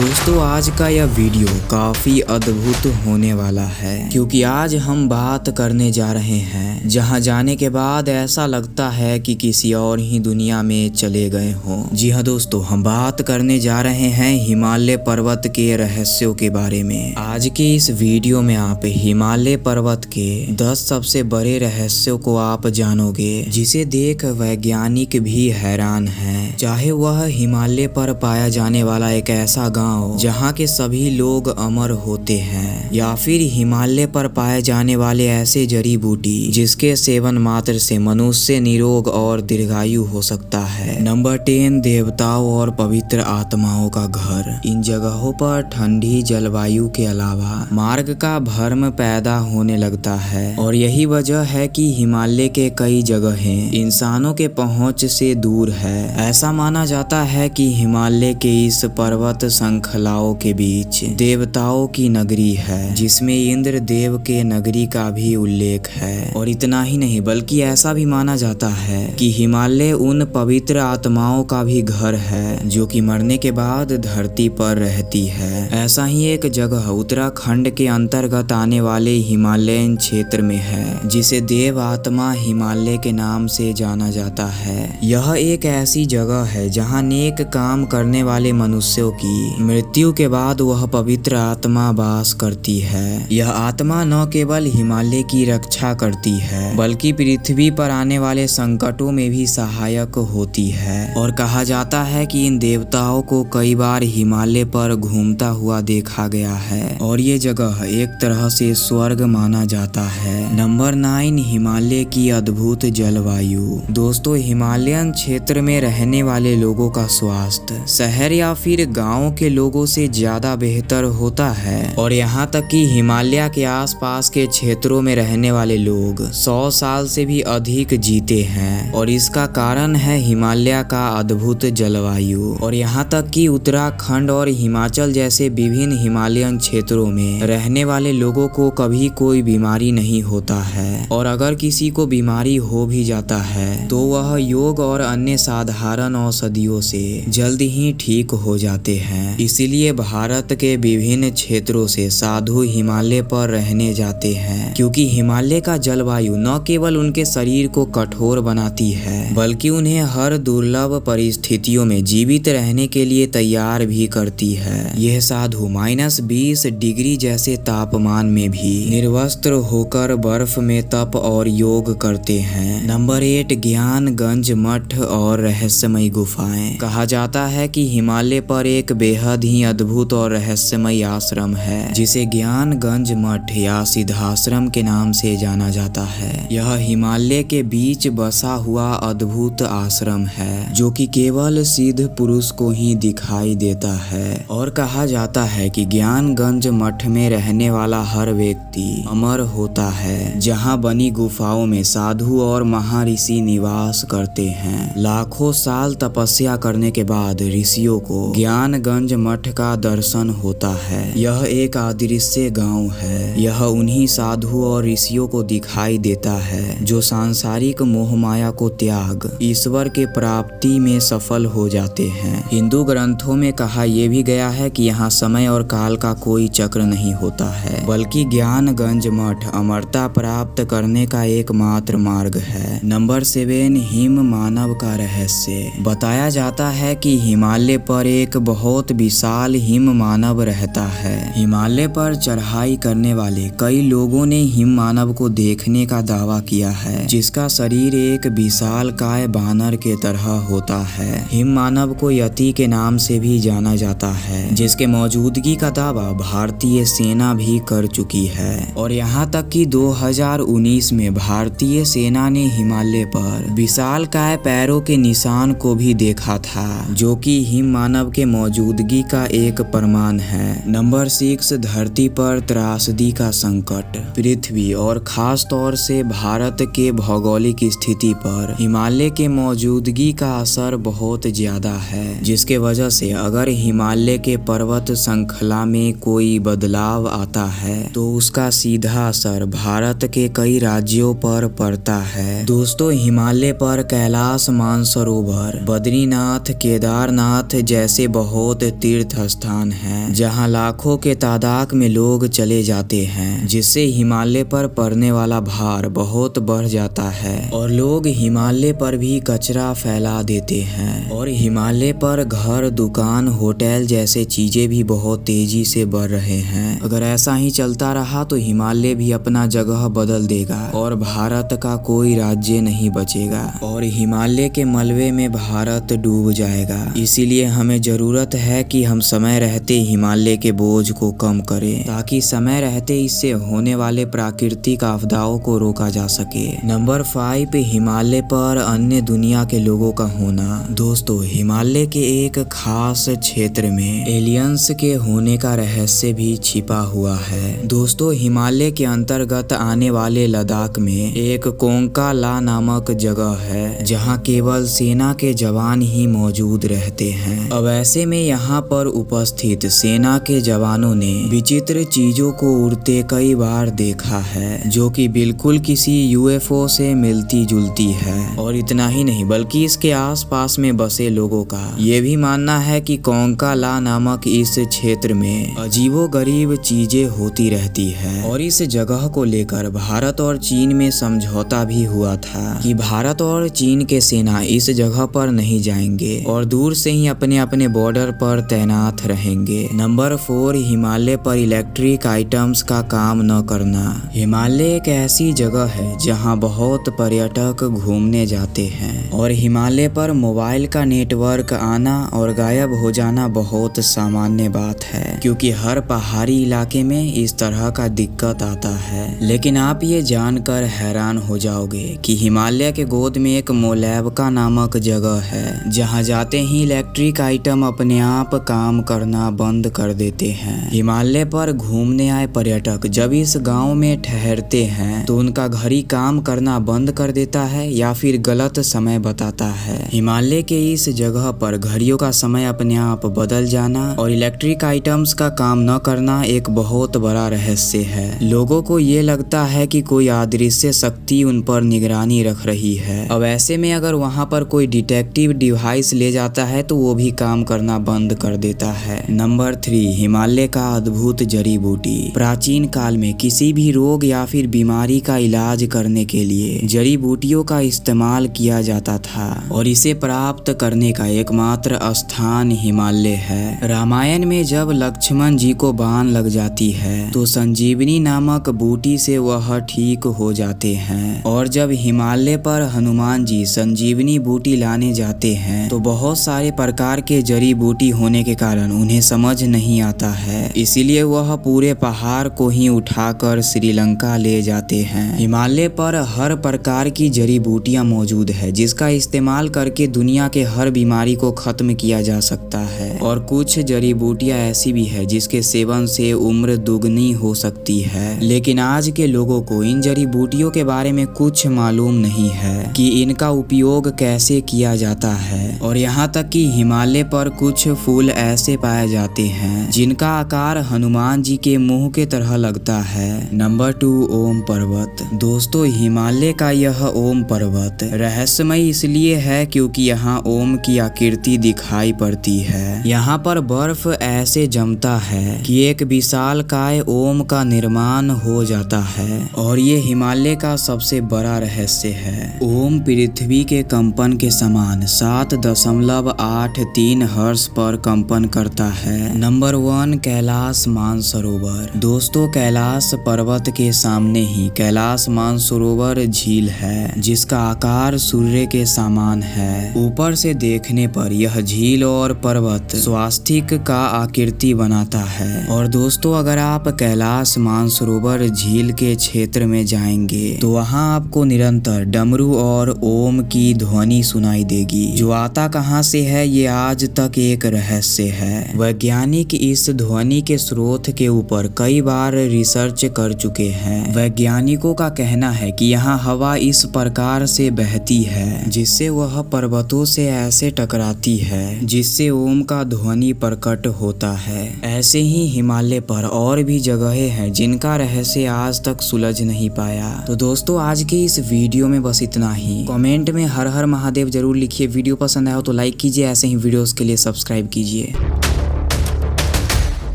दोस्तों आज का यह वीडियो काफी अद्भुत होने वाला है क्योंकि आज हम बात करने जा रहे हैं जहां जाने के बाद ऐसा लगता है कि किसी और ही दुनिया में चले गए हों। जी हाँ दोस्तों, हम बात करने जा रहे हैं हिमालय पर्वत के रहस्यों के बारे में। आज के इस वीडियो में आप हिमालय पर्वत के 10 सबसे बड़े रहस्यों को आप जानोगे जिसे देख वैज्ञानिक भी हैरान हैं। चाहे वह हिमालय पर पाया जाने वाला एक ऐसा गांव जहां के सभी लोग अमर होते हैं या फिर हिमालय पर पाए जाने वाले ऐसे जड़ी बूटी जिसके सेवन मात्र से मनुष्य निरोग और दीर्घायु हो सकता है। नंबर 10, देवताओं और पवित्र आत्माओं का घर। इन जगहों पर ठंडी जलवायु के अलावा मार्ग का भ्रम पैदा होने लगता है और यही वजह है कि हिमालय के कई जगहें इंसानों के पहुंच से दूर है। ऐसा माना जाता है कि हिमालय के इस पर्वत श्रृंखलाओं के बीच देवताओं की नगरी है जिसमें इंद्र देव के नगरी का भी उल्लेख है। और इतना ही नहीं बल्कि ऐसा भी माना जाता है कि हिमालय उन पवित्र आत्माओं का भी घर है जो कि मरने के बाद धरती पर रहती है। ऐसा ही एक जगह उत्तराखंड के अंतर्गत आने वाले हिमालयन क्षेत्र में है जिसे देव आत्मा हिमालय के नाम से जाना जाता है। यह एक ऐसी जगह है जहां नेक काम करने वाले मनुष्यों की मृत्यु के बाद वह पवित्र आत्मा वास करती है। यह आत्मा न केवल हिमालय की रक्षा करती है बल्कि पृथ्वी पर आने वाले संकटों में भी सहायक होती है। और कहा जाता है कि इन देवताओं को कई बार हिमालय पर घूमता हुआ देखा गया है और ये जगह एक तरह से स्वर्ग माना जाता है। नंबर 9, हिमालय की अद्भुत जलवायु। दोस्तों, हिमालयन क्षेत्र में रहने वाले लोगों का स्वास्थ्य शहर या फिर गाँव के लोगों से ज्यादा बेहतर होता है और यहाँ तक कि हिमालय के आसपास के क्षेत्रों में रहने वाले लोग 100 साल से भी अधिक जीते हैं। और इसका कारण है हिमालय का अद्भुत जलवायु। और यहाँ तक कि उत्तराखंड और हिमाचल जैसे विभिन्न हिमालयन क्षेत्रों में रहने वाले लोगों को कभी कोई बीमारी नहीं होता है और अगर किसी को बीमारी हो भी जाता है तो वह योग और अन्य साधारण औषधियों से जल्द ही ठीक हो जाते हैं। इसीलिए भारत के विभिन्न क्षेत्रों से साधु हिमालय पर रहने जाते हैं क्योंकि हिमालय का जलवायु न केवल उनके शरीर को कठोर बनाती है बल्कि उन्हें हर दुर्लभ परिस्थितियों में जीवित रहने के लिए तैयार भी करती है। यह साधु -20 डिग्री जैसे तापमान में भी निर्वस्त्र होकर बर्फ में तप और योग करते हैं। नंबर 8, ज्ञानगंज मठ और रहस्यमयी गुफाएं। कहा जाता है कि हिमालय पर एक बेहद ही अद्भुत और रहस्यमयी आश्रम है जिसे ज्ञानगंज मठ या सिद्धाश्रम के नाम से जाना जाता है। यह हिमालय के बीच बसा हुआ अद्भुत आश्रम है जो कि केवल सिद्ध पुरुष को ही दिखाई देता है। और कहा जाता है कि ज्ञानगंज मठ में रहने वाला हर व्यक्ति अमर होता है। जहां बनी गुफाओं में साधु और महर्षि निवास करते हैं। लाखों साल तपस्या करने के बाद ऋषियों को ज्ञानगंज मठ का दर्शन होता है। यह एक अदृश्य गांव है। यह उन्हीं साधु और ऋषियों को दिखाई देता है जो सांसारिक मोह माया को त्याग ईश्वर के प्राप्ति में सफल हो जाते हैं। हिंदू ग्रंथों में कहा यह भी गया है कि यहाँ समय और काल का कोई चक्र नहीं होता है बल्कि ज्ञानगंज मठ अमरता प्राप्त करने का एकमात्र मार्ग है। नंबर 7, हिम मानव का रहस्य। बताया जाता है कि हिमालय पर एक बहुत विशाल हिम मानव रहता है। हिमालय पर चढ़ाई करने वाले कई लोगों ने हिम मानव को देखने का दावा किया है जिसका शरीर एक विशालकाय बानर के तरह होता है। हिम मानव को यति के नाम से भी जाना जाता है जिसके मौजूदगी का दावा भारतीय सेना भी कर चुकी है। और यहाँ तक कि 2019 में भारतीय सेना ने हिमालय पर विशालकाय पैरों के निशान को भी देखा था जो कि हिम मानव के मौजूदगी का एक प्रमाण है। नंबर 6, धरती पर त्रासदी का संकट। पृथ्वी और खास तौर से भारत के भौगोलिक स्थिति पर हिमालय के मौजूदगी का असर बहुत ज्यादा है जिसके वजह से अगर हिमालय के पर्वत श्रृंखला में कोई बदलाव आता है तो उसका सीधा असर भारत के कई राज्यों पर पड़ता है। दोस्तों, हिमालय पर कैलाश मानसरोवर, बद्रीनाथ, केदारनाथ जैसे बहुत तीर्थ स्थान है जहां लाखों के तादाद में लोग चले जाते हैं, जिससे हिमालय पर पड़ने वाला भार बहुत बढ़ जाता है और लोग हिमालय पर भी कचरा फैला देते हैं और हिमालय पर घर, दुकान, होटल जैसे चीजें भी बहुत तेजी से बढ़ रहे हैं। अगर ऐसा ही चलता रहा तो हिमालय भी अपना जगह बदल देगा और भारत का कोई राज्य नहीं बचेगा और हिमालय के मलबे में भारत डूब जाएगा। इसीलिए हमें जरूरत है कि हम समय रहते हिमालय के बोझ को कम करें ताकि समय रहते इससे होने वाले प्राकृतिक आपदाओं को रोका जा सके। नंबर 5, हिमालय पर अन्य दुनिया के लोगों का होना। दोस्तों, हिमालय के एक खास क्षेत्र में एलियंस के होने का रहस्य भी छिपा हुआ है। दोस्तों, हिमालय के अंतर्गत आने वाले लद्दाख में एक कोंका ला नामक जगह है जहां केवल सेना के जवान ही मौजूद रहते हैं। अब ऐसे में यहाँ पर उपस्थित सेना के जवानों ने विचित्र चीजों को उड़ते कई बार देखा है जो कि बिल्कुल किसी यूएफओ से मिलती जुलती है। और इतना ही नहीं बल्कि इसके आसपास में बसे लोगों का ये भी मानना है कि कोंका ला नामक इस क्षेत्र में अजीबोगरीब चीजें होती रहती है। और इस जगह को लेकर भारत और चीन में समझौता भी हुआ था कि भारत और चीन के सेना इस जगह पर नहीं जाएंगे और दूर से ही अपने अपने बॉर्डर पर तैनात रहेंगे। नंबर 4, हिमालय पर इलेक्ट्रिक आइटम्स का काम न करना। हिमालय एक ऐसी जगह है जहां बहुत पर्यटक घूमने जाते हैं और हिमालय पर मोबाइल का नेटवर्क आना और गायब हो जाना बहुत सामान्य बात है क्योंकि हर पहाड़ी इलाके में इस तरह का दिक्कत आता है। लेकिन आप ये जानकर हैरान हो जाओगे कि हिमालय के गोद में एक मोलैबका नामक जगह है जहां जाते ही इलेक्ट्रिक आइटम अपने आप काम करना बंद कर देते हैं। हिमालय पर घूमने आए पर्यटक जब इस गांव में ठहरते हैं तो उनका घड़ी काम करना बंद कर देता है या फिर गलत समय बताता है। हिमालय के इस जगह पर घड़ियों का समय अपने आप बदल जाना और इलेक्ट्रिक आइटम्स का काम न करना एक बहुत बड़ा रहस्य है। लोगों को ये लगता है कि कोई अदृश्य शक्ति उन पर निगरानी रख रही है। अब ऐसे में अगर वहाँ पर कोई डिटेक्टिव डिवाइस ले जाता है तो वो भी काम करना बंद कर देता है। नंबर 3, हिमालय का अद्भुत जड़ी बूटी। प्राचीन काल में किसी भी रोग या फिर बीमारी का इलाज करने के लिए जड़ी बूटियों का इस्तेमाल किया जाता था और इसे प्राप्त करने का एकमात्र स्थान हिमालय है। रामायण में जब लक्ष्मण जी को बाण लग जाती है तो संजीवनी नामक बूटी से वह ठीक हो जाते हैं और जब हिमालय पर हनुमान जी संजीवनी बूटी लाने जाते हैं तो बहुत सारे प्रकार के जड़ी बूटी होने के कारण उन्हें समझ नहीं आता है, इसीलिए वह पूरे पहाड़ को ही उठाकर श्रीलंका ले जाते हैं। हिमालय पर हर प्रकार की जड़ी बूटियां मौजूद है जिसका इस्तेमाल करके दुनिया के हर बीमारी को खत्म किया जा सकता है और कुछ जड़ी बूटियां ऐसी भी है जिसके सेवन से उम्र दुगनी हो सकती है। लेकिन आज के लोगों को इन जड़ी बूटियों के बारे में कुछ मालूम नहीं है कि इनका उपयोग कैसे किया जाता है और यहाँ तक कि हिमालय पर कुछ फूल ऐसे पाए जाते हैं जिनका आकार हनुमान जी के मुंह के तरह लगता है। नंबर 2, ओम पर्वत। दोस्तों, हिमालय का यह ओम पर्वत रहस्यमय इसलिए है क्योंकि यहाँ ओम की आकृति दिखाई पड़ती है। यहाँ पर बर्फ ऐसे जमता है कि एक विशालकाय ओम का निर्माण हो जाता है और ये हिमालय का सबसे बड़ा रहस्य है। ओम पृथ्वी के कंपन के समान 7.83 हर्ट्ज पर कंपन करता है। नंबर 1, कैलाश मानसरोवर। दोस्तों, कैलाश पर्वत के सामने ही कैलाश मानसरोवर झील है जिसका आकार सूर्य के समान है। ऊपर से देखने पर यह झील और पर्वत स्वास्तिक का आकृति बनाता है। और दोस्तों, अगर आप कैलाश मानसरोवर झील के क्षेत्र में जाएंगे तो वहाँ आपको निरंतर डमरू और ओम की ध्वनि सुनाई देगी जो आता कहाँ से है ये आज तक एक रहस्य है। वैज्ञानिक इस ध्वनि के स्रोत के ऊपर कई बार रिसर्च कर चुके हैं। वैज्ञानिकों का कहना है कि यहाँ हवा इस प्रकार से बहती है जिससे वह पर्वतों से ऐसे टकराती है जिससे ओम का ध्वनि प्रकट होता है। ऐसे ही हिमालय पर और भी जगहें हैं जिनका रहस्य आज तक सुलझ नहीं पाया। तो दोस्तों, आज के इस वीडियो में बस इतना ही। कमेंट में हर हर महादेव जरूर लिखिए। वीडियो पसंद आया हो तो लाइक कीजिए, ऐसे ही वीडियोस के लिए सब्सक्राइब कीजिए।